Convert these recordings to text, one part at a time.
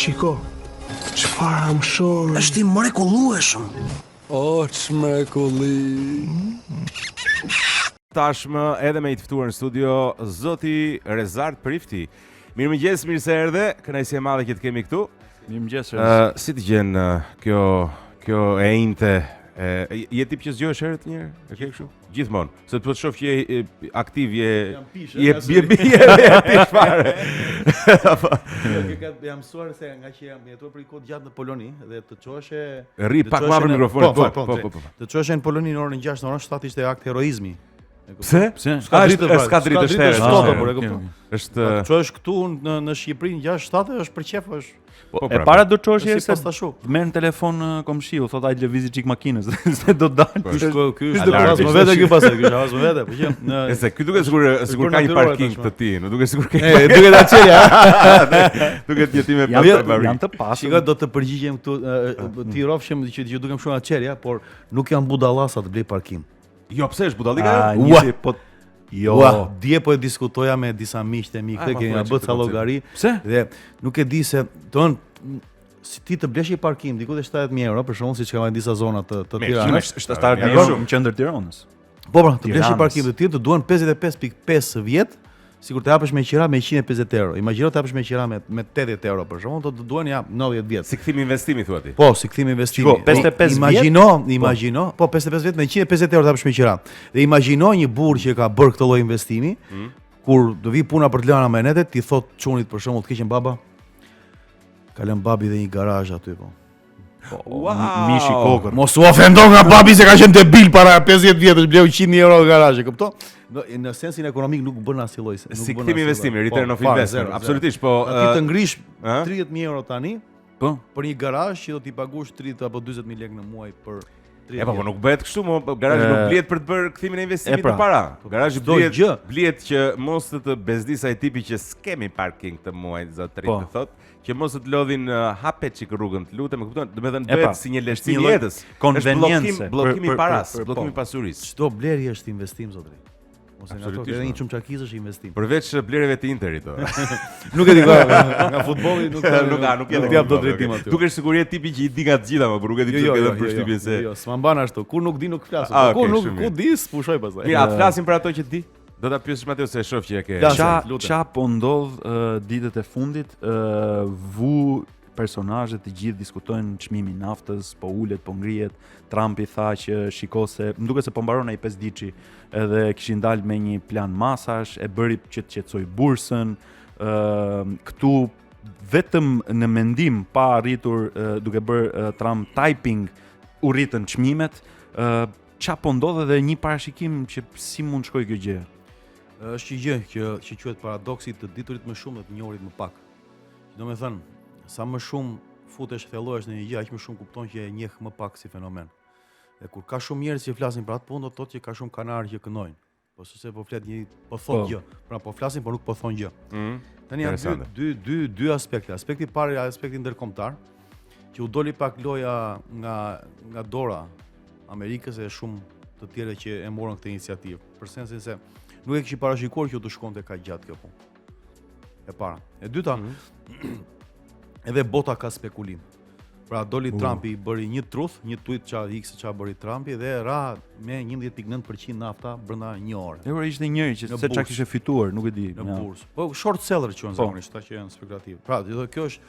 Shiko, çfarë amshor. Është i mrekullueshëm. O, çmrekulli. Tashmë edhe me i të ftuar në studio zoti Rezart Prifti. Mirëmëngjes, mirë se erdhe. Kënaqësi e madhe që të kemi këtu. Mirëmëngjes. Si të gjen kjo e inte? Je tip që zgjohesh herët një herë? E ke kështu? Gjithmonë. Se të po të shoh që je aktiv, je ti fare. Jam mësuar se nga që jam jetuar për kohë gjatë në Poloni dhe të çohesh Rri pak më afër mikrofonit. Po. Të çohesh në Poloni në orën 6, në orën 7 ishte akt heroizmi. Pse? S'ka dritë të shterë. Është çohesh këtu në Shqipëri në 6-7 është për qef, është. E para do çohesh se merr në telefon komshiu, thot ai lëvizi çik makinës, se do dal. Ky është pas më vete ky pasaj, ky është më vete, po që në Nëse ky duket sigur ka një parking të ti, nuk duket sigur ka. Duket atëja. Duket jetime pa janë të pasur. Shikoj do të përgjigjem këtu, ti rrofshem që dukem shumë atëria, por nuk jam budallasa të blej parkim. Jo, pse është budallika? Po jo, dje po e diskutoja me disa miq të mi, këtë kemi bërë ca llogari. Pse? Dhe nuk e di se si ti të blesh një parkim diku te 70.000 euro, për shembull, siç ka në disa zona të Tiranës. Është 70.000 euro në qendër Tiranës. Po, të blesh një parkim të tillë të duan 55.5 vjet. Sikur të hapësh me qira me 150 euro. Imagjino të hapësh me qira me 80 euro për shembull, do të duan ja 90 vjet. Si kthim investimi thua ti? Po, si kthim investimi. Shiko, 55 Imagjino, po 55 vjet me 150 euro të hapësh me qira. Dhe imagjino një burr që ka bërë këtë lloj investimi, kur do vi puna për të lëna me netet, ti thot çunit për shembull të keqen baba. Ka lënë babi dhe një garazh aty po. Mishi kokër. Mos u ofendo nga babi se ka qenë debil para 50 vjetësh, bleu 100.000 euro garazh, e kupton? Në sensin ekonomik nuk bën asnjë lloj. Si kthim investimi, return of investment. Absolutisht, po. Ti të ngrish 30.000 euro tani, po, për një garazh që do t'i paguash 30 apo 40.000 lekë në muaj për 30. Po nuk bëhet kështu, garazhi nuk blihet për të bërë kthimin e investimit të para. Garazhi blihet që mos të bezdis ai tipi që s'kemi parking të muajit zotëri të thotë. Që mos të lodhin hapet çik rrugën, të lutem, e kupton? Do të thënë bëhet si një lehtësim i jetës. Konveniencë, bllokimi i paras, bllokimi i pasurisë. Çdo blerje është investim zotëri. Ose nga ato edhe një çumçakiz është investim. Përveç blerjeve të Interit. Nuk e di nga futbolli nuk jap dot drejtim aty. Dukesh sigurisht tipi që i di nga të gjitha, por nuk e di pse vetëm për shtypjen se. Jo, s'ma mban ashtu. Kur nuk di nuk flas. Ku di, spushoj pastaj. Mirë, a flasim për ato që di? Do ta pyesësh Mateo se e shoh që e ke. Ça po ndodh ditët e fundit, personazhet të gjithë diskutojnë çmimin e naftës, po ulet, po ngrihet. Trumpi tha që shiko se më duket se po mbaron ai 5 diçi, edhe kishin dalë me një plan masash, e bëri që të qetësoj bursën. Këtu vetëm në mendim pa arritur duke bërë Trump typing u rritën çmimet. Ça po ndodh edhe një parashikim që si mund shkojë kjo gjë? Është një gjë që quhet paradoksi të diturit më shumë dhe të njohurit më pak. Domethënë, sa më shumë futesh thellohesh në një gjë, aq më shumë kupton që e njeh më pak si fenomen. Dhe kur ka shumë njerëz që flasin për atë punë, do të thotë që ka shumë kanarë që këndojnë. Po se po flet një po thotë gjë. Pra po flasin por nuk po thonë gjë. Tani janë dy aspekte. Aspekti i parë është aspekti ndërkombëtar, që u doli pak loja nga dora Amerikës e shumë të tjerë që e morën këtë iniciativë. Për sensin se nuk e kishin parashikuar që do shkonte kaq gjatë kjo punë. E para. E dyta, edhe bota ka spekulim. Pra doli Trumpi, bëri një truth, një tweet ç'a bëri Trumpi dhe ra me 11.9% nafta brenda një ore. Ora ishte njëri që se çka kishte fituar, nuk e di. Në bursë. Po short seller quhen zakonisht, ata që janë spekulativ. Pra, kjo është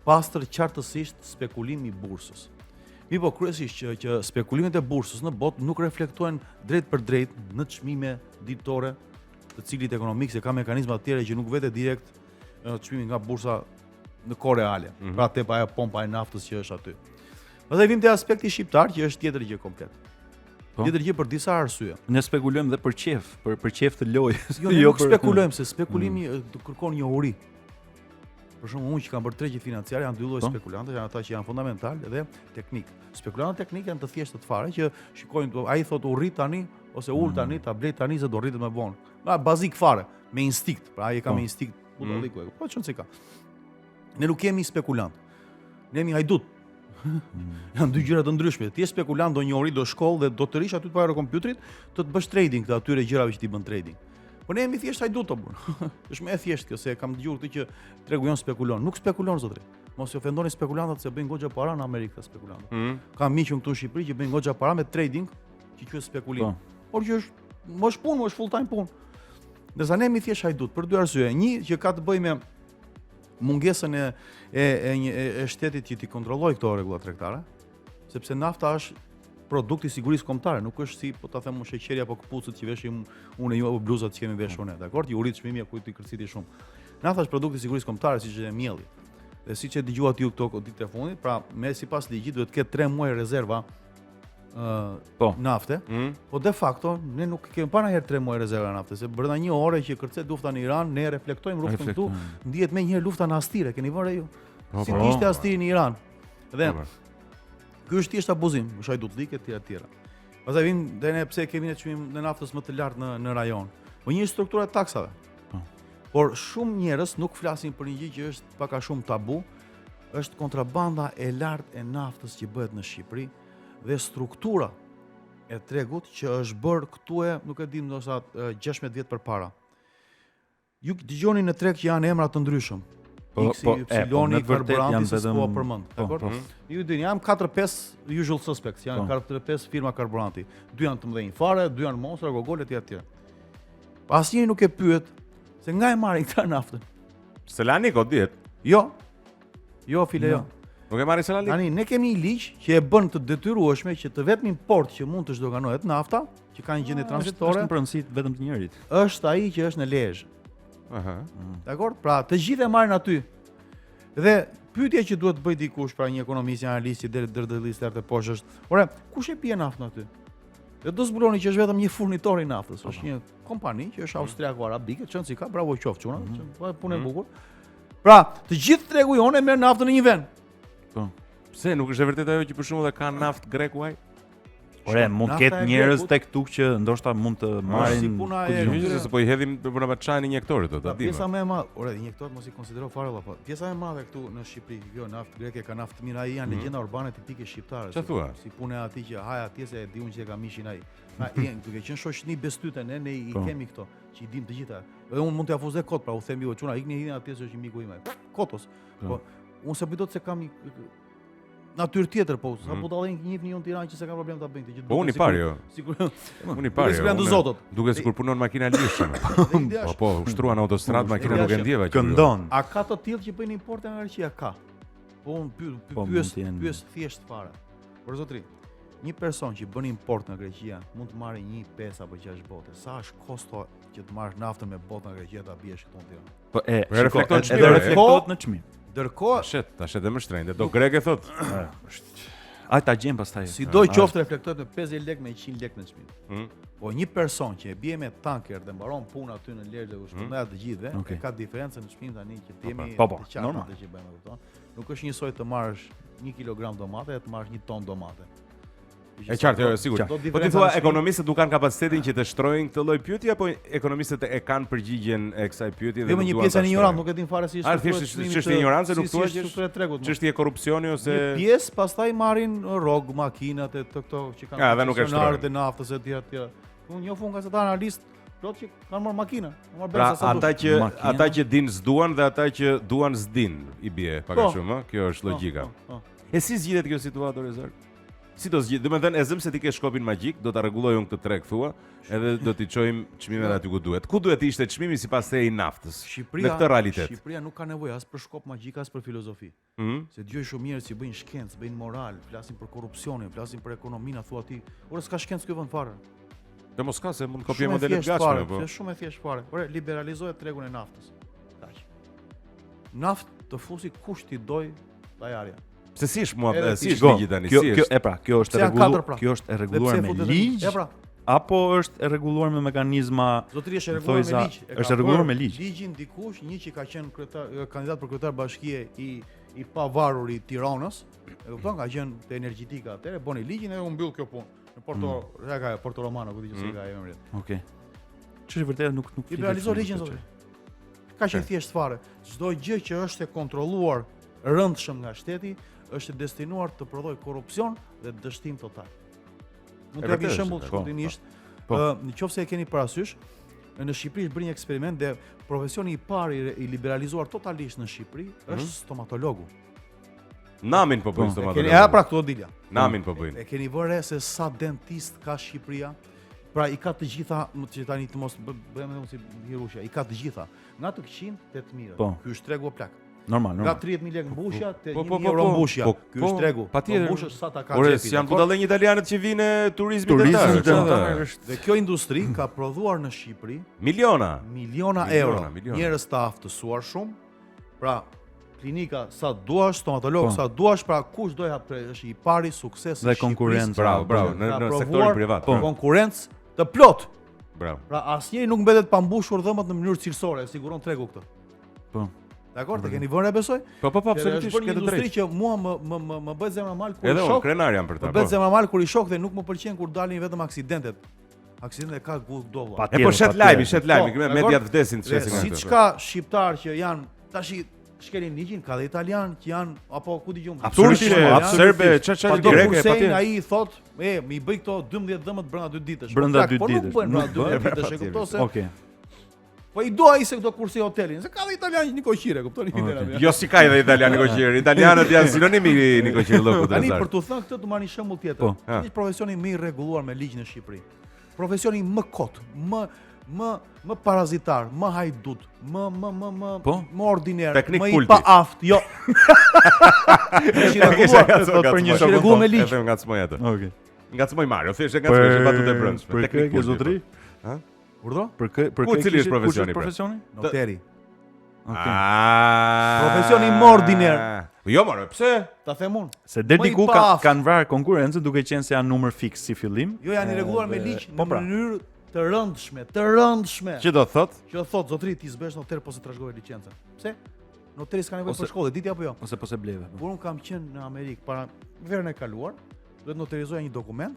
pastër qartësisht spekulim i bursës. Po kryesisht që spekulimet e bursës në botë nuk reflektojnë drejt për drejt në çmime ditore të ciklit ekonomik, se ka mekanizma të tjera që nuk vete direkt çmimi nga bursa në kohë reale. Pra tepa ajo pompa e naftës që është aty. Pastaj vim te aspekti shqiptar që është tjetër gjë komplet. Tjetër gjë për disa arsye. Ne spekulojmë dhe për qef, për qef të lojës. Jo, nuk spekulojmë se spekulimi kërkon një uri. Për shembull, unë që kam bërë tregje financiare janë dy lloj spekulantë, janë ata që janë fundamental dhe teknik. Spekulantët teknik janë të thjeshtë të fare që shikojnë, ai thotë u rrit tani ose ul tani, ta blej tani se do rritet më vonë. Na bazik fare, me instinkt. Pra ai ka me instinkt budalliku. Po çon se ka. Ne nuk jemi spekulant. Ne jemi hajdut. Janë dy gjëra të ndryshme. Ti je spekulant, do njohuri, do shkollë dhe do të rish aty para kompjuterit të bësh trading të atyre gjërave që ti bën trading. Po ne jemi thjesht hajdut të burr. Është më e thjeshtë kjo se kam dëgjuar këtë që tregu jon spekulon. Nuk spekulon zotëri. mos i ofendoni spekulantët se bëjnë goxha para në Amerikë spekulantët. Ka miqun këtu në Shqipëri që bëjnë goxha para me trading, që quhet spekulim. Por që është mos punë, mos full time punë. Ndërsa ne mi thjesht hajdut për dy arsye. Një që ka të bëjë me mungesën e shtetit që t'i kontrollojë këto rregulla tregtare, sepse nafta është produkti sigurisë kombëtare, nuk është si po ta them unë sheqeri apo këpucët që veshim unë ju apo bluzat që kemi veshur ne, dakor? Ti urit çmimi apo ti kërciti shumë. Nafta është produkti sigurisë kombëtare siç është mielli. Dhe siç e dëgjuat ju këto ditë e fundit, pra me sipas ligjit duhet të ketë 3 muaj rezerva nafte, po de facto ne nuk kemi pa ndonjëherë 3 muaj rezerva nafte, se brenda një ore që kërcet lufta në Iran, ne reflektojmë luftën këtu, ndihet më njëherë lufta në Astire, keni vënë ju? Si ishte Astiri në Iran. Dhe ky është thjesht abuzim, është hajdutlik e tjera. Pastaj vin dhe ne pse kemi ne çmim në naftës më të lartë në rajon. Po një struktura e taksave. Por shumë njerëz nuk flasin për një gjë që është pak a shumë tabu, është kontrabanda e lartë e naftës që bëhet në Shqipëri dhe struktura e tregut që është bërë këtu nuk e di ndoshta 16 vjet përpara. Ju dëgjoni në treg që janë emra të ndryshëm. Y, karburanti se s'po përmend, dakor? Ju dini, janë 4-5 usual suspects, janë 4-5 firma karburanti. 2 janë të mëdhenj fare, 2 janë monstra, gogol e tjerë. Asnjëri nuk e pyet se nga e marrin këta naftën. Selanik o diet? Jo. Jo, file jo. Nuk e marrin Selanik? Tani ne kemi një ligj që e bën të detyrueshme që të vetmi port që mund të zhdoganohet nafta, që ka një gjendje tranzitore, është në pronësi vetëm të njërit. Është ai që është në Lezhë. Dakor? Pra, të gjithë e marrin aty. Dhe pyetja që duhet bëj dikush, pra një ekonomist, një analist, derdhëllist të poshtë është, ore, kush e pije naftën aty? Dhe do zbuloni që është vetëm një furnitor i naftës, është një kompani që është austriako-arabike, çon si ka, bravo qoftë çuna, punë e bukur. Pra, të gjithë tregu jonë merr naftën në një vend. Po. Pse nuk është e vërtetë ajo që për shembull ka naftë greku ai? Ore, mund të ketë njerëz tek tu që ndoshta mund të marrin si puna e se po i hedhim për çajin injektorit do ta di. Pjesa më e madhe, ore, injektorët mos i konsidero fare valla, po. Pjesa më e madhe këtu në Shqipëri, jo naftë greke, ka naftë mirë, ai janë legjenda urbane tipike shqiptare. Çfarë thua? Si puna e atij që haja atje se e di unë që e ka mishin ai. Duke qenë shoqëni bestyte ne i kemi këto, që i dim të gjitha. Edhe unë mund t'ia fuzoj kot, pra u them ju çuna, ikni atje se është i miku im ai. Kotos. Po unë se bëj se kam natyrë tjetër, po sa po dallin njëfni unë në Tiranë që s'e ka problem ta bëjnë të. Po unë i parë jo. Sigurisht. Unë i parë. Sigurisht zotot. Duke sikur punon makina lishme. Po, ushtruan autostradë makina nuk e ndjeva që. Këndon. A ka të tillë që bëjnë import nga Greqia? Ka. Po unë pyes thjesht fare. Por zotri, një person që bën import nga Greqia mund të marrë 1.5 apo 6 bote. Sa është kosto që të marrësh naftën me botë nga Greqia ta biesh këtu në Tiranë? Po reflekton çmim. Ndërkohë, tash edhe më shtrenjtë. Do greke thot. Ai ta gjen pastaj. Sido qoftë reflektohet me 50 lekë me 100 lekë në çmim. Po një person që e bie me tanker dhe mbaron punën aty në Lezhë dhe ushtrimet të gjithëve, ka diferencën në çmim tani që themi të qartë atë që bëjmë këtu. Nuk është njësoj të marrësh 1 kilogram domate e të marrësh 1 ton domate. E qartë, jo, sigurt. Po ti thua ekonomistët nuk kanë kapacitetin që të shtrojnë këtë lloj pyetje apo ekonomistët e kanë përgjigjen e kësaj pyetje dhe duan ta shtrojnë? Jo, një pjesë ignorant, nuk e din fare si është. Ç'është ignorancë, nuk thua ç'është korrupsioni ose një pjesë pastaj marrin rrog makinat e këto që kanë koncesionarët e naftës e tjera. Unë njoh nga ata analist plot që kanë marrë makina, marrë bensa. Ata që din s'duan dhe ata që duan s'din i bie pak a shumë, kjo është logjika. E si zgjidhet kjo situatë Rezar? Si do zgjidhet? Domethënë e zëm se ti ke shkopin magjik, do ta rregulloj unë këtë treg thua, edhe do t'i çojmë çmimet aty ku duhet. Ku duhet të ishte çmimi sipas te i naftës? Në këtë realitet. Shqipëria nuk ka nevojë as për shkop magjik as për filozofi. Se dëgjoj shumë njerëz që bëjnë shkencë, bëjnë moral, flasin për korrupsionin, flasin për ekonominë, thua ti, ora s'ka shkencë ky vend fare. Dhe mos ka se mund të kopjojmë modelet gatshme po. Është shumë e thjeshtë fare. Ora liberalizohet tregun e naftës. Kaq. Naftë të fusi kush ti doj tajarja. Pse si është si është ligji tani? Kjo është e rregulluar me ligj. Apo është e rregulluar me mekanizma? Zotëri është e rregulluar me ligj. Është e rregulluar me ligj. Ligjin dikush, një që ka qenë kandidat për kryetar bashkie i pavarur i Tiranës, e kupton, ka qenë te energjetika atëre, boni ligjin edhe u mbyll kjo punë. Në Porto Romano, ku di që si ka emrin. Okej. Ç'është vërtet nuk liberalizoi ligjin zotëri. Ka qenë thjesht fare. Çdo gjë që është e kontrolluar rëndshëm nga shteti është destinuar të prodhojë korrupsion dhe dështim total. Mund të jap një shembull shkurtimisht. Nëse e keni parasysh, në Shqipëri është bërë një eksperiment dhe profesioni i parë i liberalizuar totalisht në Shqipëri është stomatologu. Namin po bëjnë stomatolog. Ja pra këto dilja. Namin po bëjnë. E keni vënë se sa dentist ka Shqipëria? Pra i ka të gjitha, më që tani të mos bëjmë edhe si Hirushja, i ka të gjitha. Nga të 100 8.000. Po. Ky është tregu plak. Normal. Nga 30.000 lekë mbushja te 1.000 euro mbushja. Ky është tregu. Patjetër. Mbushësh sa ta ka Ore, xhepi. janë budallënj italianët që vinë turizmi dentar. Dhe kjo industri ka prodhuar në Shqipëri miliona euro. Njerëz të aftësuar shumë. Pra klinika sa duash, stomatolog sa duash, pra kush do ja është i pari sukses dhe konkurrencë. Bravo, në sektorin privat. Konkurrencë të plot. Bravo. Pra asnjëri nuk mbetet pa mbushur dhëmat në mënyrë cilësore, e siguron tregu këtë. Po. Dakor, të keni vënë besoj? Po, absolutisht, ke të drejtë. Që mua më bëhet zemra mal kur i shok. Edhe krenar jam për ta. Më bëhet zemra mal kur i shok dhe nuk më pëlqen kur dalin vetëm aksidentet. Aksidente ka gudovlla. Po shet lajmi, mediat vdesin të shesin këtu. Siç ka shqiptar që janë tash shkelin ligjin, ka dhe italian që janë apo ku dëgjojmë. Absolutisht, serbe, çfarë greke patjetër. Ai thot, mi bëj këto 12 dëmët brenda 2 ditësh. Brenda 2 ditësh. Po nuk bën brenda 2 ditësh, e kupton se. Okej. Po i do ai se këto kursi hotelin, se ka dhe italian një koqire, kuptoni idenë. Jo si ka edhe italian një koqire. Italianët janë sinonimi një koqire lloku të tani për të thënë këtë, të marrni shembull tjetër. Një profesioni më i rregulluar me ligj në Shqipëri. Profesioni më kot, më parazitar, më hajdut, më ordiner, më i paaft, jo. Për një shok rregull me ligj. E ngacmoj atë. Okej. Ngacmoj Mario, thjesht e ngacmoj batut e brendshme. Teknik zotri? Ha? Urdhro? Për cili është profesioni? Noteri. Okej. Profesioni më ordiner. Jo, more, pse? Ta them unë. Se deri diku kanë vrarë konkurrencën duke qenë se janë numër fiks si fillim. Jo, janë i rregulluar me ligj në mënyrë të rëndshme. Që do thot? Që do thot zotri ti s'bësh noter po se trashëgove licencën. Pse? Noteri s'ka nevojë për shkollë, diti apo jo? Ose po se bleve. Por un kam qenë në Amerikë para verën e kaluar, duhet noterizoja një dokument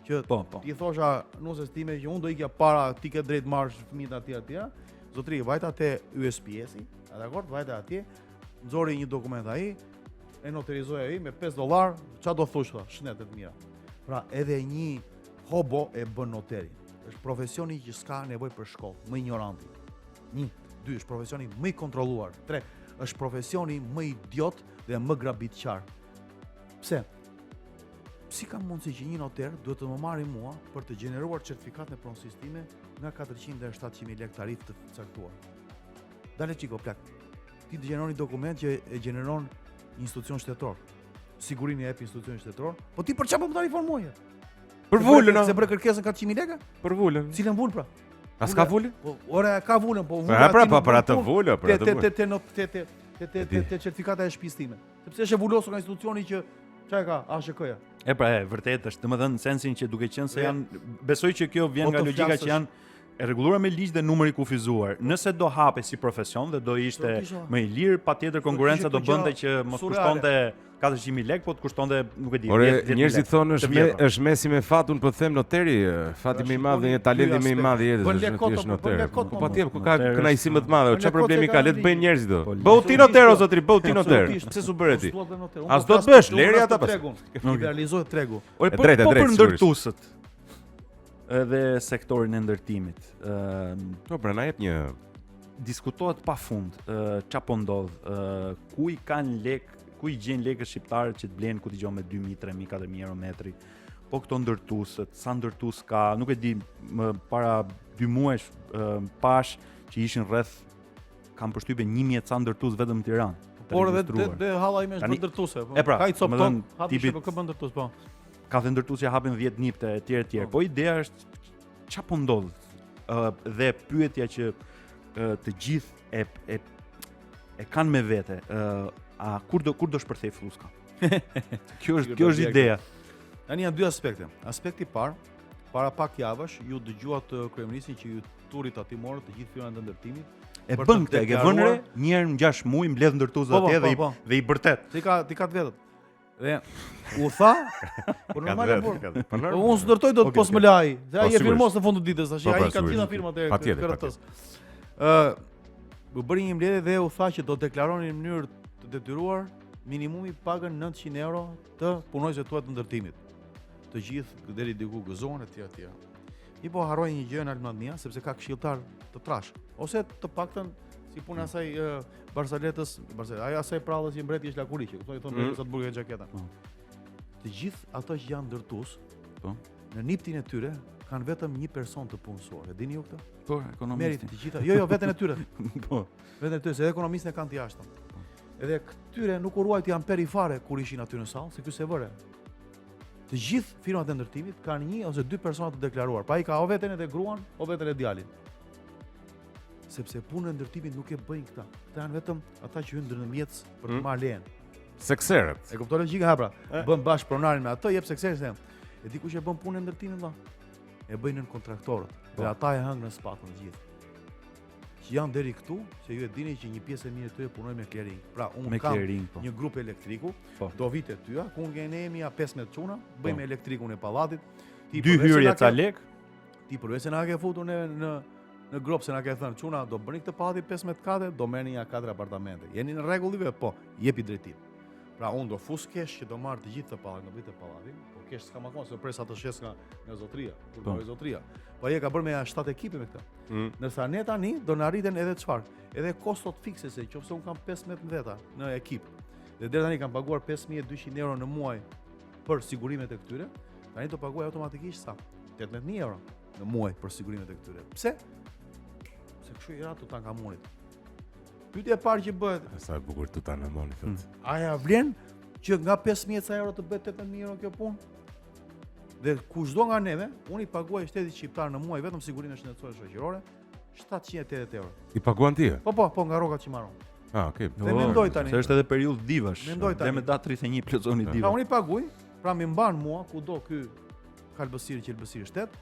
që ti thosha nusës time që un do ikja para ti ke drejt marrësh fëmijët atje. Zotri, vajta te USPS-i, dakor, vajta atje, nxori një dokument ai, e noterizoja ai me $5, ç'a do thosh tha, shnetet mira. Pra, edhe një hobo e bën noteri. Është profesioni që s'ka nevojë për shkollë, më ignoranti. 1, 2 është profesioni më i kontrolluar. 3 është profesioni më idiot dhe më grabitqar. Pse? Si kam mundësi që një noter duhet të më marri mua për të gjeneruar certifikat në pronësisë time nga 400 deri 700.000 lekë tarifë të caktuar. Dale çiko plak. Ti të gjeneron një dokument që e gjeneron një institucion shtetror. Sigurinë e jep institucioni shtetror, po ti për çfarë po më tarifon mua? Për vulën, se bëre kërkesën 400.000 lekë? Për vulën. Cilën vul pra? As ka vulën? Po, ore ka vulën, po vulën. Për atë vulë, për atë vulë. Te certifikata e shtëpisë time. Sepse është vulosur nga institucioni që çfarë ka ASHK-ja. Vërtet është, domethënë në sensin që duke qenë se janë, besoj që kjo vjen nga logjika që janë e rregulluar me ligj dhe numër i kufizuar. Nëse do hape si profesion dhe do ishte më i lirë, patjetër konkurrenca do bënte që mos kushtonte 400.000 lekë, po të kushtonte, nuk e di, 10.000 lekë. Ore, njerëzit thonë është mesi me fat, unë po them noteri, fati më i madh dhe një talenti më i madh i jetës është noter. Po patjetër, ka kënaqësi më të madhe, çfarë problemi ka, le të bëjnë njerëzit do. Bëu ti noter o zotri, bëu ti noter. Pse s'u bëre ti? As do të bësh, leri ata pas. Liberalizohet tregu. Ore, po për ndërtuesët edhe sektorin e ndërtimit. Po pra na jep një diskutohet pafund, ç'a po ndodh, ku i kanë lekë, ku i gjen lekë shqiptarët që të blenë ku dëgjon me 2.000, 3.000, 4.000 euro metri. Po këto ndërtuesët, sa ndërtues ka, nuk e di, më para 2 muajsh pash që ishin rreth, kam përshtypjen 1.000 ca ndërtues vetëm në Tiranë. Por edhe halla ime është ndërtuese, po. Ka i cop ton, hapi që kë bën ndërtues, po. Ka dhe ndërtues që hapin 10 nipte etj. Po ideja është ç'a po ndodh? Dhe pyetja që të gjithë e kanë me vete, a kur do shpërthej Fluska? Kjo është ideja. Tani janë 2 aspekte. Aspekti i parë, para pak javësh ju dëgjuat kryeministin që ju turit aty morët të gjithë firmat e ndërtimit. E bën këtë, e vënë re, një herë në 6 muaj mbledh ndërtues atje dhe i bërtet. Ti ka të vetët. Dhe u tha, por normal po unë s'ndërtoj do të pos më laj. Dhe ai e firmos në fund të ditës, tash ai ka të gjitha firmat e KRT-s. U bëri një mbledhje dhe u tha që do deklaronin në mënyrë të detyruar minimumi pagën 900 euro të punojësve tuaj të ndërtimit. Të gjithë deri diku gëzohen etj. I po harroi një gjë në Almania sepse ka këshilltar të trash, ose të paktën Si puna asaj Barsaletës, ajo asaj prallës që mbreti është Lakuri, që kuptoj thonë sa të burgë xhaketa. Të gjithë ato që janë ndërtues, po, në niptin e tyre kanë vetëm një person të punësuar. E dini ju këtë? Po, ekonomisti. Të gjitha. Jo, veten e tyre. Po. Veten e tyre, se ekonomistët kanë të jashtëm. Edhe këtyre nuk u ruajt janë perifare kur ishin aty në sallë, se ky se vëre. Të gjithë firmat e ndërtimit kanë një ose dy persona të deklaruar. Pa ai ka o veten e gruan, o veten e djalin. Sepse punën e ndërtimit nuk e bëjnë këta. Këta janë vetëm ata që hyn ndërmjet për të marrë lejen. Sekserët. E kupton logjika pra. Bën bash pronarin me ato, jep sekserën. E di kush e bën punën e ndërtimit valla? E bëjnë në kontraktorët. Dhe ata e hëngën në spatën gjithë. Që janë deri këtu, se ju e dini që një pjesë e mirë e tyre punojnë me clearing. Pra unë kam një grup elektriku, do vite tyja, ku unë kemi 15 çuna, bëjmë elektrikun e pallatit. Dy hyrje ca lek. Ti përveç se na ke futur në grop se na ke thënë çuna do bëni këtë pallati 15 kate, do merrni ja 4 apartamente. Jeni në rregull i vet? Po, jepi drejtim. Pra unë do fus kesh që do marr të gjithë të pallat, do vitë pallatin, po kesh s'ka më kon se presa të shes nga zotria, kur bëj zotria. Po ai ka bërë me 7 ekipe me këtë. Ndërsa ne tani do na arriten edhe çfarë? Edhe kostot fikse se nëse un kam 15 veta në ekip. Dhe deri tani kam paguar 5200 euro në muaj për sigurimet e këtyre. Tani do paguaj automatikisht sa? 18000 euro në muaj për sigurimet e këtyre. Pse? Se kështu i ratu Tankamonit. Pyetja e parë që bëhet, sa e bukur Tutankamoni thotë. A vlen që nga 5000 euro të bëhet 18000 euro kjo punë? Dhe kushdo nga neve, unë i paguaj shtetit shqiptar në muaj vetëm sigurinë shëndetësore shoqërore 780 euro. I paguan ti? Po, nga rrogat që marron. Okay. Dhe mendoj tani. Se është edhe periudhë divash. Dhe me datë 31 plotësoni diva. Pra unë i paguaj, pra më mban mua kudo ky Kalbësiri që Elbësiri shtet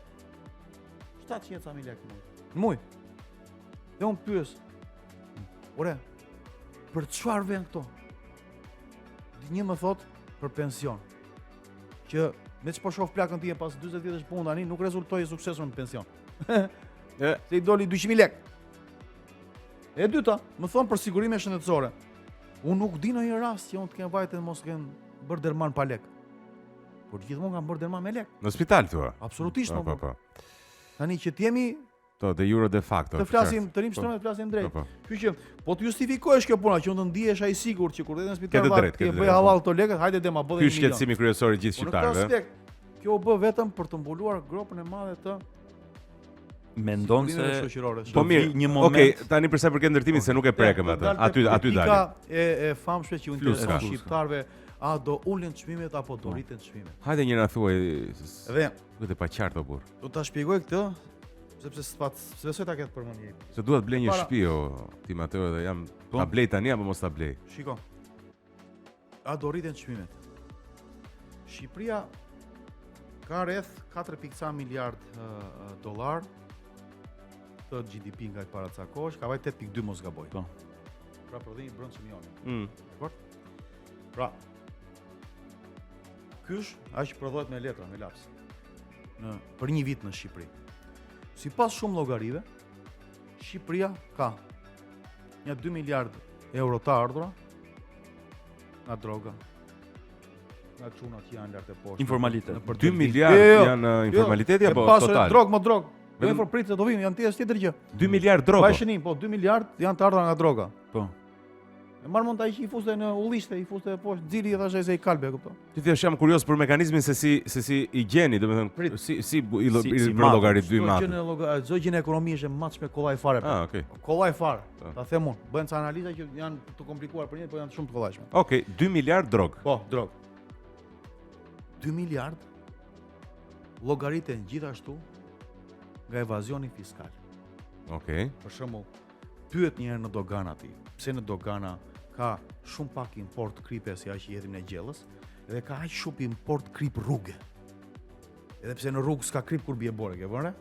700.000 lekë në muaj. Dhe unë pyes. Ore, për çfarë vjen këto? Një më thot për pension. Që me që po shoh plakën ti e pas 40 vjetësh punë tani nuk rezultoi suksesor në pension. Se i doli 200.000 lekë. E dyta, më thon për sigurime shëndetësore. Unë nuk di në një rast që unë të kem vajtë mos kem bërë derman pa lekë. Por gjithmonë kam bërë derman me lekë. Në spital thua? Absolutisht. Po. Tani që t'jemi de jure de facto. Të flasim, të rim shtronë të flasim drejt. Kështu që po të justifikohesh kjo puna që unë të ndihesh ai sigurt që kur të në spital ti bëj halal këto lekë, hajde dhe ma bëj 1 milion. Ky shqetësimi kryesor i gjithë shqiptarëve. Kjo u bë vetëm për të mbuluar gropën e madhe të mendon se po mirë, një moment. Okej, tani për sa i përket ndërtimit se nuk e prekëm atë. Aty dalin. E famshme që u intereson shqiptarëve, a do ulën çmimet apo do rriten çmimet. Hajde një na thuaj. Dhe duhet të paqartë burr. Do ta shpjegoj këtë sepse s'besoj ta ketë përmendje. Se duhet blej një shtëpi ti Mateo dhe jam ta blej tani apo mos ta blej. Shiko. A do rriten çmimet? Shqipëria ka rreth 4.4 miliard dollar të GDP nga para ca kohësh, ka vajt 8.2 mos gaboj. Po. Pra prodhimi brendshëm i Unionit. Dakor? Pra kysh aq prodhohet me letra, me laps. Për një vit në Shqipëri. Sipas shumë llogarive, Shqipëria ka një 2 miliard euro të ardhura nga droga, nga çunat që janë lart e poshtë. Informalitet. 2 miliard janë informaliteti apo total? Drog. Vetëm për pritë do vinë, janë tjetër gjë. 2 miliard droga. Pa shënim, po 2 miliard janë të ardhura nga droga. Po. E marr mund ta i fuste në ullishte, i fuste poshtë, nxiri i thashë se i kalbe, kupton. Ti thjesht jam kurioz për mekanizmin se si i gjeni, domethënë si i llogarit 2 matë. Çdo gjë në ekonomi është e matshme kollaj fare. Okay. Kollaj fare. Ta them unë. Bëhen ca analiza që janë të komplikuar për një, por janë shumë të kollajshme. Okej, 2 miliard drog. Po, drog. 2 miliard llogariten gjithashtu nga evazioni fiskal. Okej. Për shembull, pyet një herë në dogan aty, pse në dogana ka shumë pak import kripe si aq i jetim në gjellës, dhe ka aq shumë import krip rrugë. Edhe pse në rrugë s'ka krip kur bie bore, ke vënë?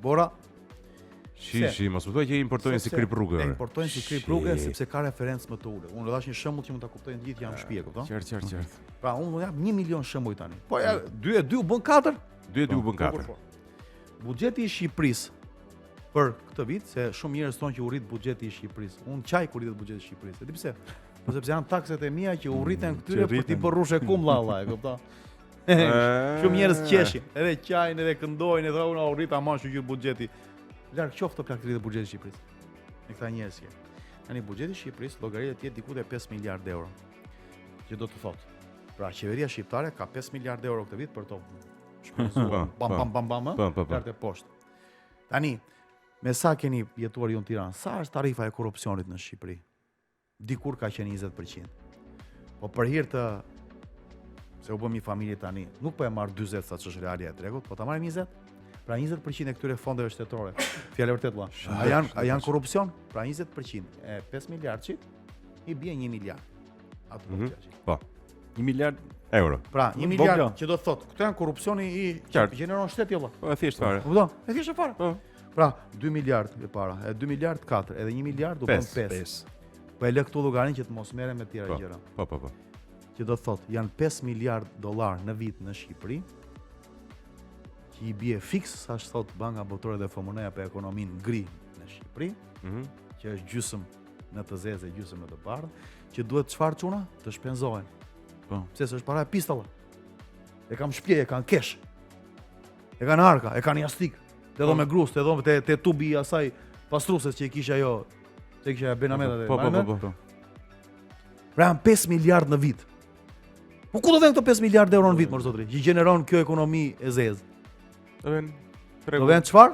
Bora. Shi, mos më thuaj që importojnë si krip rrugë. Importojnë si krip rrugë sepse ka referencë më të ulët. Unë do dash një shembull që mund ta kuptojnë gjithë jam shtëpi, kupton? Qartë. Pra unë do jap 1 milion shembull tani. Po ja 2 u bën 4. 2 u bën 4. Buxheti i Shqipërisë për këtë vit, se shumë njerëz thonë që u rrit buxheti i Shqipërisë. Unë çaj kur rritet buxheti i Shqipërisë. E di pse? Po sepse janë takset e mia që u rriten këtyre për t'i bërë rrushë kumlla valla, e kupton? Shumë njerëz qeshin, edhe qajin, edhe këndojnë, edhe unë u rrit ama shqyr buxheti. Larg qoftë plak rritet buxheti i Shqipërisë. me këta njerëz. Tani buxheti i Shqipërisë llogaritet të jetë diku te 5 miliardë euro. Që do të thotë, pra qeveria shqiptare ka 5 miliardë euro këtë vit për to shpenzuar. Bam. Kartë poshtë. Tani, me sa keni jetuar ju në Tiranë? Sa është tarifa e korrupsionit në Shqipëri? Dikur ka qenë 20%. Po për hir të se u bëm një familje tani, nuk po e marr 40 sa ç'është realia e tregut, po ta marrim 20. Pra 20% e këtyre fondeve shtetërore. Fjalë vërtet valla. A janë korrupsion? Pra 20% e 5 miliardësh i bie 1 miliard. Atë po. 1 miliard euro. Pra 1 miliard që do të thotë, këto janë korrupsioni i gjeneron shteti valla. Po e thjesht fare. Kupton? E thjesht fare. Po. Pra 2 miliardë e para, 2 miliardë 4, edhe 1 miliard u bën 5. Po e lë këtu llogarin që të mos merrem me tjera gjëra. Po. Që do të thotë, janë 5 miliardë dollar në vit në Shqipëri, që i bie fiks, sa thot Banka Botërore dhe FMN për ekonominë gri në Shqipëri, që është gjysmë në të zezë e gjysmë në të bardhë, që duhet çfarë çuna? Të shpenzohen. Po. Pse s'është para e pistolla. E kam shpje, e kanë kesh. E kanë arka, e kanë jastik. Te do me grus, te do te tubi i asaj pastruses që e kisha ajo, te kisha Benameta. Po. Pra janë 5 miliardë në vit. Po ku do vjen këto 5 miliardë euro në vit, mor zotri? Që gjeneron kjo ekonomi e zezë. Do vjen çfarë?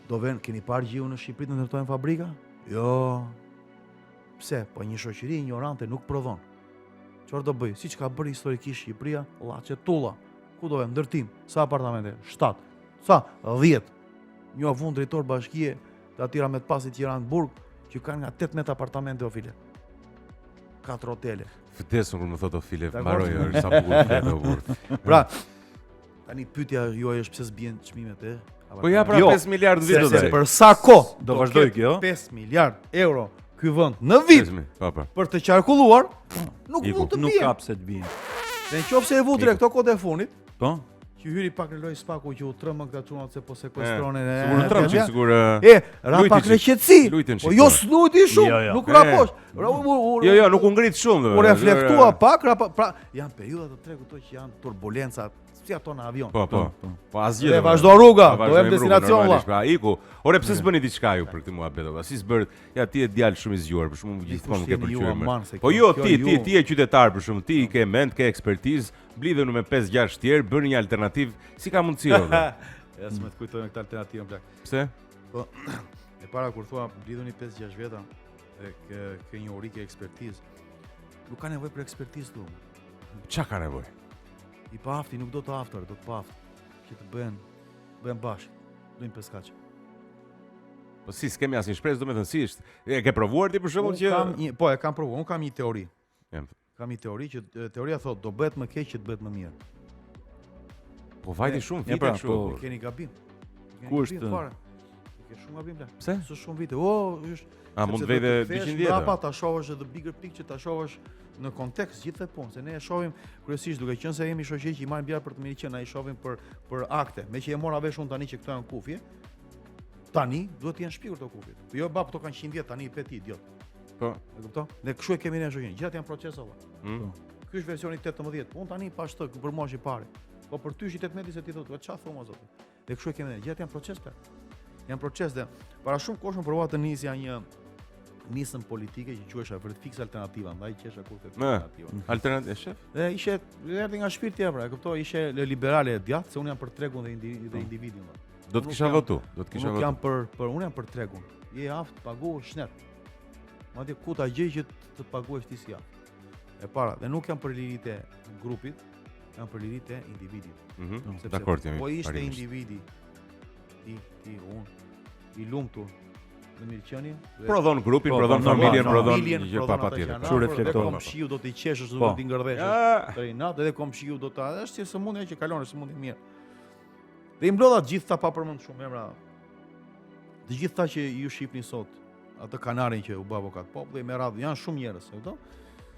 Do vjen, keni parë gjiu në Shqipëri të ndërtojnë fabrika? Jo. Pse? Po një shoqëri ignorante nuk prodhon. Çfarë do bëj? Siç ka bërë historikisht Shqipëria, llaçe tulla. Ku do vjen ndërtim? Sa apartamente? 7. Sa? 10. Një avun drejtor bashkie të atyra me të pasit Tiranë-Burg, që kanë nga 18 apartamente o file. 4 hotele. Vdesur kur më thotë o file, mbaroj, është sa bukur fletë o burr. Pra, tani pyetja juaj është pse s'bien çmimet e Po ja pra 5 miliardë vit do të për sa kohë do vazhdoj kjo? 5 miliardë euro ky vend në vit për të qarkulluar, nuk mund të bie. Nuk ka pse të bie. Nëse e vutre këto kohë të fundit, po, që hyri pak në loj spaku që u trëmë këta çunat se po sekuestronin e. Sigur trëmë që sigur. Ra pak në qetësi. Po jo s'luti shumë, nuk ra poshtë. Jo, nuk u ngrit shumë. U reflektua pak, pra janë periudha të tregut këto që janë turbulenca, si ato në avion. Po asgjë. E vazhdo rruga, do em destinacion valla. Pra iku. Ore pse s'bëni diçka ju për këtë muhabet valla? Si s'bër, ja ti e djalë shumë i zgjuar, për shkakun gjithmonë ke pëlqyer. Po jo, ti je qytetar për shkakun, ti ke mend, ke ekspertizë, blidhenu me 5-6 tjerë, bëni një alternativë, si ka mundësi valla? Ja s'më të kujtoj me këtë alternativën plak. Pse? Po e para kur thua blidhuni 5-6 veta, ke një uri ke ekspertizë. Nuk ka nevojë për ekspertizë këtu. Çka ka nevojë? I paafti nuk do të aftër, do të paaftë. Që të bëhen bashkë. Bëjmë peskaç. Po si s'kemi asnjë shpresë, domethënë si është? E ke provuar ti për shembull që po e kam provuar, unë kam një teori. Jam. Kam një teori që teoria thotë do bëhet më keq që të bëhet më mirë. Po vajti shumë vite kështu. Po keni gabim. Ku është? Ke shumë gabim bla. Pse? S'është shumë vite. Është mund vete 200 vjet. Brapa ta shohësh the bigger picture, ta shohësh në kontekst gjithë punë, se ne e shohim kryesisht duke qenë se jemi shoqëri që i marrin bjerë për të mirë qenë, ai shohim për akte. Me që e mora vesh unë tani që këto janë kufje. Tani duhet të jenë shpikur këto kufjet. Po jo bab, këto kanë 100 vjet tani i peti idiot. Po. E kupton? Ne kështu e kemi ne shoqërinë. Gjithatë janë procese valla. Ky është versioni 18. Unë tani pa shtë për moshë i parë. Po për ty 18 se ti thotë, çfarë thon o zot? Ne kështu e kemi ne. Gjithatë janë procese. Janë procese. Para shumë kohë provova të nisja një nisën politike që quhesha vërtet fiks alternativa, ndaj qesha kur të alternativa. Alternativë, shef? Ishte erdhi nga shpirti e pra, e kuptoj, ishte liberale e djathtë, se unë jam për tregun dhe individin. Do të kisha votu, Unë jam unë jam për tregun. Je aft, paguhesh shnet. Madje ku ta gjej që të paguhesh ti si aft. E para, dhe nuk jam për liritë e grupit, jam për liritë e individit. Dakord jemi. Po ishte individi, ti unë, i lumtur në mirëqenie. Prodhon grupin, prodhon familjen, prodhon gjë pa patjetër. Kështu reflekton. Komshiu do të qeshësh, do të ngërdhësh. Deri natë edhe komshiu do ta, është si sëmundja që kalon, është sëmundje mirë. Dhe i mblodha të gjithë ta pa përmend shumë emra. Të gjithë ta që ju shihni sot, atë kanarin që u bë avokat populli me radhë, janë shumë njerëz, e kupton?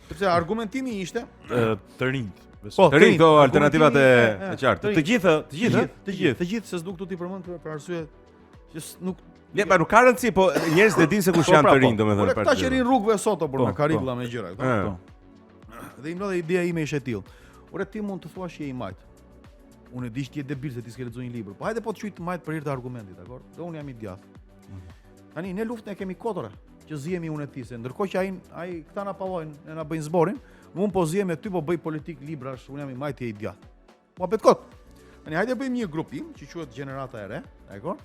Sepse argumentimi ishte të rinjt. Po, të rinj këto alternativat e qartë. Të gjithë, se s'duk ti përmend për arsye që nuk ne pa nuk ka rëndësi, po njerëzit e dinë se kush janë të rinj, domethënë. Ata që rin rrugëve sot apo në karrigulla me gjëra, kupton? Dhe i mblodha ideja ime ishte tillë. Ore ti mund të thuash që je i majt. Unë e di që ti je debil se ti s'ke lexuar një libër. Po hajde po të çuj të majt për hir të argumentit, dakor? Dhe unë jam i djathtë. Tani ne luftën e kemi kotore që zihemi unë e ti, se ndërkohë që ai këta na pavojnë, e na bëjnë zborin, unë po zihem me ty po bëj politik librash, unë jam i majti e i djathtë. Po bet kot. Tani hajde bëjmë një grupim që quhet Gjenerata e Re, dakor?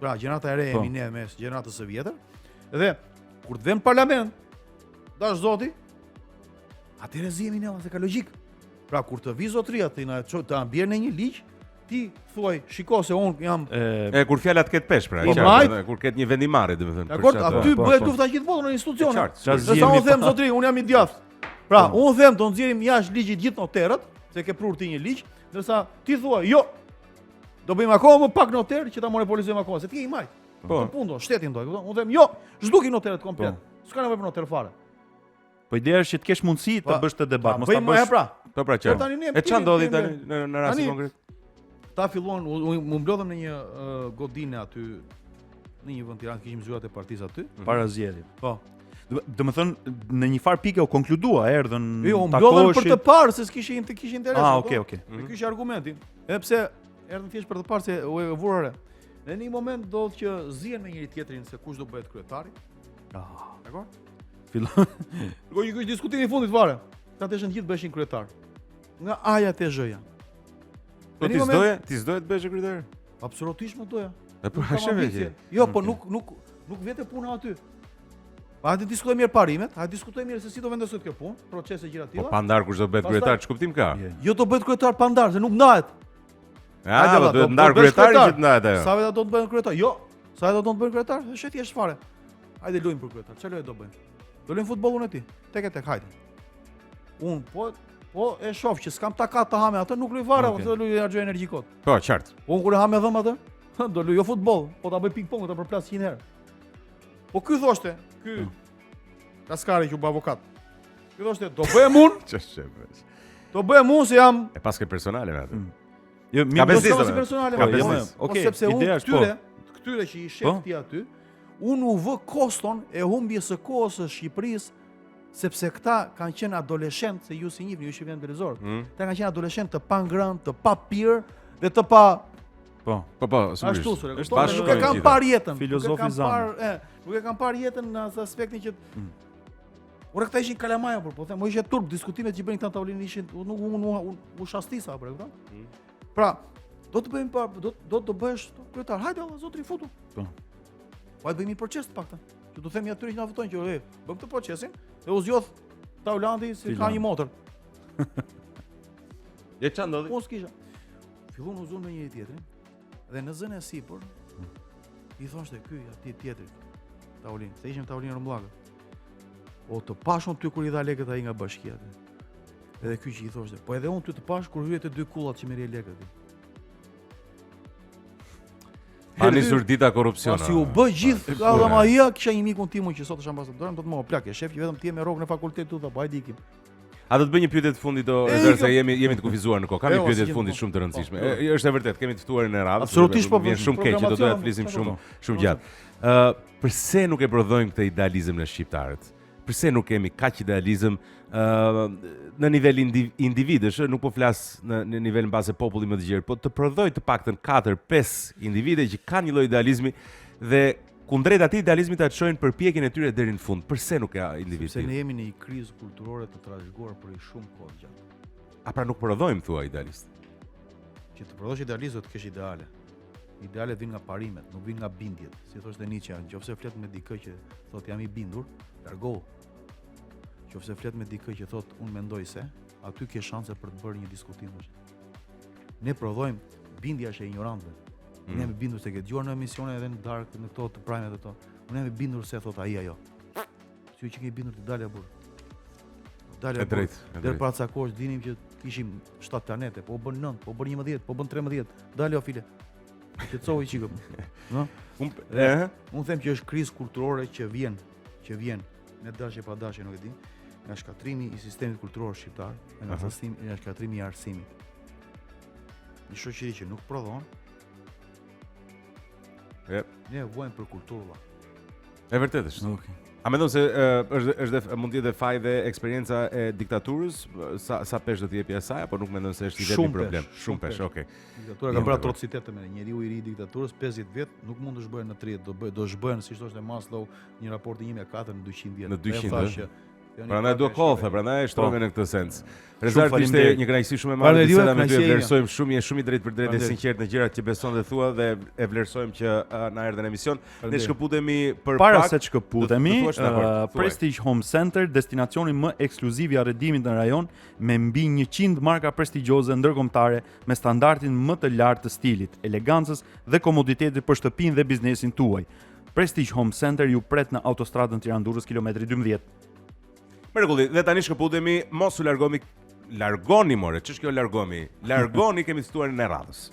Pra, Gjenerata e Re jemi ne mes gjeneratës së vjetër. Dhe kur të vëm në parlament, dash zoti, atëherë zihemi ne, se ka logjik. Pra kur të vi zotria të na bjerë në një ligj, ti thuaj, shiko se unë jam kur fjalat ketë pesh pra, kur ketë një vendimarrje, domethënë. Dakor, aty bëhet lufta gjithmonë në institucione. Sa unë them zotri, unë jam i djathtë. Pra, unë them do nxjerrim jashtë ligjit gjithë noterët, se ke prur ti një ligj, ndërsa ti thua, jo. Do bëjmë akoma më pak noter që ta monopolizojmë akoma, se ti je i majt. Po pundo, shtetin do, kupton? Unë them, jo, zhduki noterët komplet. S'ka nevojë për noter fare. Po ideja është që të kesh mundësi të bësh të debat, mos ta bësh. Po pra çfarë? E çan ndodhi tani në rastin konkret? Ta filluan, u mblodhëm në një godinë aty në një vend Tiranë, kishim zyrat e partisë aty para zgjedhjeve. Po. Domethënë në një farë pike u konkludua, erdhën jo, mblodhën për të parë se s'kishin interes. Okay. Ky ishte argumenti. Edhe pse erdhën thjesht për të parë se u vurare. Në një moment ndodh që zihen me njëri tjetrin se kush do bëhet kryetari. Dakor? Fillon. Nuk i kish diskutimi i fundit fare. Ata të gjithë bëshin kryetar. Nga A-ja te Z-ja. Po ti s'doje të bësh kryetar? Absolutisht më doja. Po hashë. Jo, po nuk vete puna aty. Pa hajde diskutojmë mirë parimet, hajde diskutojmë mirë se si do vendoset kjo punë, procese gjëra të tilla. Po pandar kush do bëhet kryetar, ç'kuptim ka? Jo do bëhet kryetar pandar, se nuk ndahet. Do të ndar kryetari që të ndahet ajo. Sa vetë do të bëhen kryetar? Jo. Sa vetë do të bëhen kryetar? Është thjesht fare. Hajde luajmë për kryetar. Çfarë do bëjmë? Do luajmë futbollun e ti. Tek hajde. Un po e shoh që s'kam takat të ha me atë, nuk luaj fare, do luaj harxoj energji kot. Po, qartë. Un kur e ha me dhëm atë, do luaj jo futboll, po ta bëj ping-pong, ta përplas 100 herë. Po ky thoshte, ky Kaskari që u bë avokat. Ky thoshte, do bëhem un. Ç'është? Do bëhem un se jam e paske personale me atë. Jo, ka bezisë personale. Ka bezisë. Okej, sepse unë këtyre që i shef ti aty, unë u vë koston e humbjes së kohës së Shqipërisë, sepse këta kanë qenë adoleshentë, se ju si njihni, ju shihni në televizor. Këta kanë qenë adoleshentë të pa ngrënë, të pa pirë dhe të pa sigurisht. Nuk e kanë parë jetën. Filozofizam. Nuk e kanë parë jetën në aspektin që ora këta ishin kalamaja, po them, ishte turp, diskutimet që bënin këta në tavolinë ishin u shastisa, e kupton? Pra, do të bëjmë do të bëhesh kryetar. Hajde valla zotri futu. Po. Hajde bëjmë një proces të paktën. Që do themi atyre që na votojnë që bëm këtë procesin dhe u zgjodh Taulandi si ka një motor. Je çan ndodhi? Unë s'kisha. Fillon u zon me njëri tjetrin dhe në zënë e sipër i thoshte ky aty tjetri Taulin, se ishim Taulin Rëmbllakët. O të pashun ty kur i dha lekët ai nga bashkia aty. Edhe ky që i thoshte, po edhe unë ty të pash kur hyet të dy kullat që merri lekët. Ani sur dita korrupsiona. Si u bë gjithë, Allamaia kisha një mikun tim që sot është ambasador, do të më plak, e shef që vetëm ti je me rrogën e fakultetit tu, po hajde ikim. A do të bëj një pyetje të fundit se jemi të kufizuar në kohë. Kam një pyetje të fundit shumë të rëndësishme. Është e vërtet, kemi të ftuarin në radhë. Absolutisht po. Vjen shumë keq që do të flisim shumë gjatë. Pse nuk e prodhojmë këtë idealizëm në shqiptarët? Pse nuk kemi kaq idealizëm në nivel individësh, nuk po flas në nivel mbase populli më të gjerë, po të prodhoj të paktën 4-5 individe që kanë një lloj idealizmi dhe kundrejt atij idealizmit ta çojnë përpjekjen e tyre deri në fund. Pse nuk ka individ? Sepse ne jemi në një krizë kulturore të trashëguar për shumë kohë gjatë. A pra nuk prodhojmë thua idealist? Që të prodhosh idealizëm do të kesh ideale. Idealet vijnë nga parimet, nuk vijnë nga bindjet. Si thoshte Nietzsche, nëse flet me dikë që thotë jam i bindur, largohu. Nëse flet me dikë që thotë unë mendoj se, aty ke shanse për të bërë një diskutim. Ne prodhojmë bindja është e ignorantëve. Unë jam i bindur se ke dëgjuar në emisione edhe në darkë në këto të primet e to. Unë jam i bindur se thot ai ajo. Si që ke i bindur të dalë burr. Dalë drejt. Deri para ca kohësh dinim që kishim 7 planete, po bën 9, po bën 11, po bën 13. Dalë o file. Qetësoj çikëm. No? Unë them që është krizë kulturore që vjen me dashje pa dashje, nuk e di, nga shkatrimi i sistemit kulturor shqiptar, nga shkatrimi i arsimit. Një shoqëri që nuk prodhon. Ne vojmë për kulturë. E vërtetë është. Okay. A mendon se është mund të jetë faj dhe eksperjenca e diktaturës, sa pesh do të jepi asaj, apo nuk mendon se është i vetmi problem? Shumë pesh, okay. Diktatura ka bërë atrocitete me njeriu i ri i diktaturës 50 vjet, nuk mund të zhbëhen në 30, do zhbëhen siç thoshte Maslow, një raport i 1004 në 200 vjet. Në 200. Prandaj do kohë, prandaj shtrojmë në këtë sens. Rezerv ishte një kënaqësi shumë e madhe biseda me ty, e vlerësojmë shumë, je shumë i drejtë për drejtë e sinqert në gjërat që beson dhe thua dhe e vlerësojmë që na erdhe në emision. Ne shkëputemi për para se të shkëputemi, Prestige Home Center, destinacioni më ekskluziv i arredimit në rajon, me mbi 100 marka prestigjioze ndërkombëtare me standardin më të lartë të stilit, elegancës dhe komoditetit për shtëpinë dhe biznesin tuaj. Prestige Home Center ju pret në autostradën Tiranë-Durrës kilometri 12. Mrekulli, dhe tani shkëputemi, mos u largoni more, ç'është kjo largoni? Largoni kemi cituar në radhës.